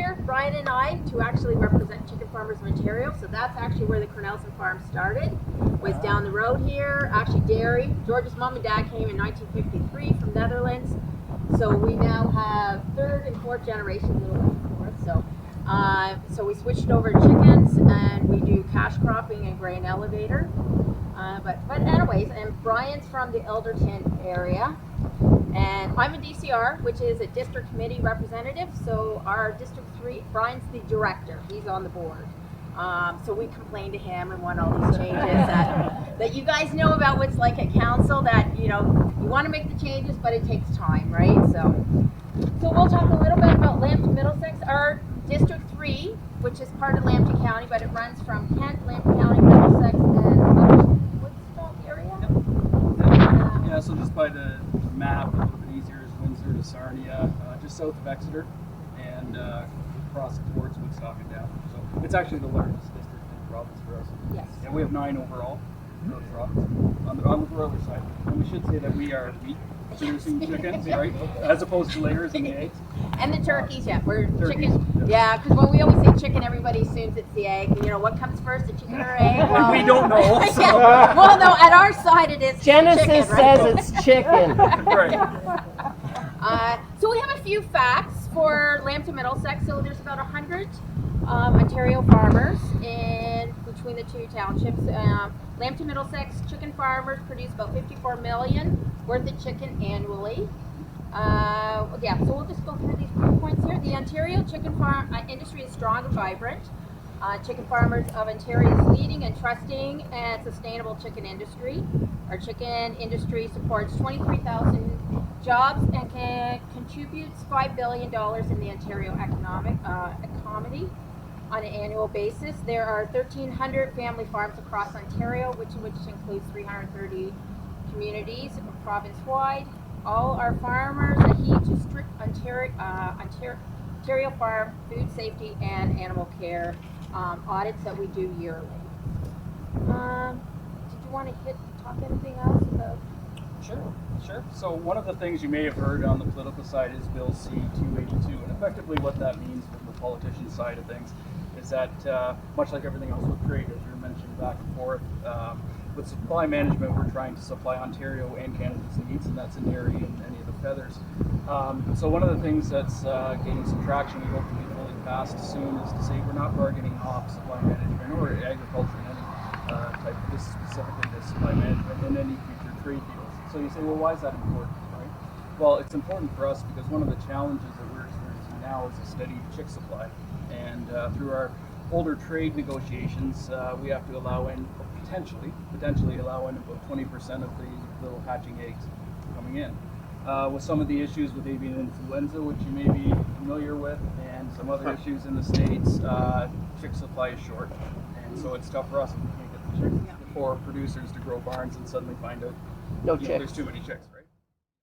here, Brian and I, to actually represent Chicken Farmers of Ontario. So that's actually where the Cornelissen farm started, was down the road here. Actually, dairy. George's mom and dad came in 1953 from Netherlands. So we now have third and fourth generations of the fourth. So we switched over to chickens, and we do cash cropping and grain elevator. But anyways, and Brian's from the Elderton area. And I'm a DCR, which is a district committee representative. So our District 3, Brian's the director. He's on the board. So we complained to him and want all these changes that you guys know about what's like at council, that, you want to make the changes, but it takes time, right? So we'll talk a little bit about Lambton Middlesex. Our District 3, which is part of Lambton County, but it runs from Kent, Lambton County, Middlesex, and Woodstock area. Yeah, so just by the map, a little bit easier is Windsor to Sarnia, just south of Exeter, and across towards Woodstock and down. So it's actually the largest district in the province for us. Yes. And we have 9 overall in the province on the broiler side. And we should say that we are meat producing chickens, right? As opposed to layers and the eggs. And the turkeys, yeah. We're Turkeys, chicken. Yeah, because when we always say chicken, everybody assumes it's the egg. What comes first, the chicken or egg? Well, we don't know. So. Yeah. Well, no, at our side it is Genesis chicken, right? says it's chicken. Right. So we have a few facts for Lambton Middlesex. So there's about 100 Ontario farmers in between the two townships. Lambton Middlesex chicken farmers produce about 54 million worth of chicken annually. So we'll just go through these points here. The Ontario chicken farm industry is strong and vibrant. Chicken Farmers of Ontario is leading and trusting and sustainable chicken industry. Our chicken industry supports 23,000 jobs and contributes $5 billion in the Ontario economy on an annual basis. There are 1,300 family farms across Ontario, which includes 330 communities province-wide. All our farmers adhere to strict Ontario farm food safety and animal care audits that we do yearly. Did you want to talk anything else about? Sure. So one of the things you may have heard on the political side is Bill C-282, and effectively what that means from the politician side of things is that much like everything else with trade, as you were mentioning back and forth, with supply management, we're trying to supply Ontario and Canada's needs, and that's in dairy and any of the feathers. So one of the things that's gaining some traction, we hope to be fully passed soon, is to say we're not bargaining off supply management or agriculture in any type, this specifically to supply management in any future trade deals. So you say, well, why is that important, right? Well, it's important for us because one of the challenges that we're experiencing now is a steady chick supply. And through our older trade negotiations, we have to allow in, potentially allow in about 20% of the little hatching eggs coming in. With some of the issues with avian influenza, which you may be familiar with, and some other issues in the States, chick supply is short. And so it's tough for us if we can't get the chicks for producers to grow barns and suddenly find out there's too many chicks.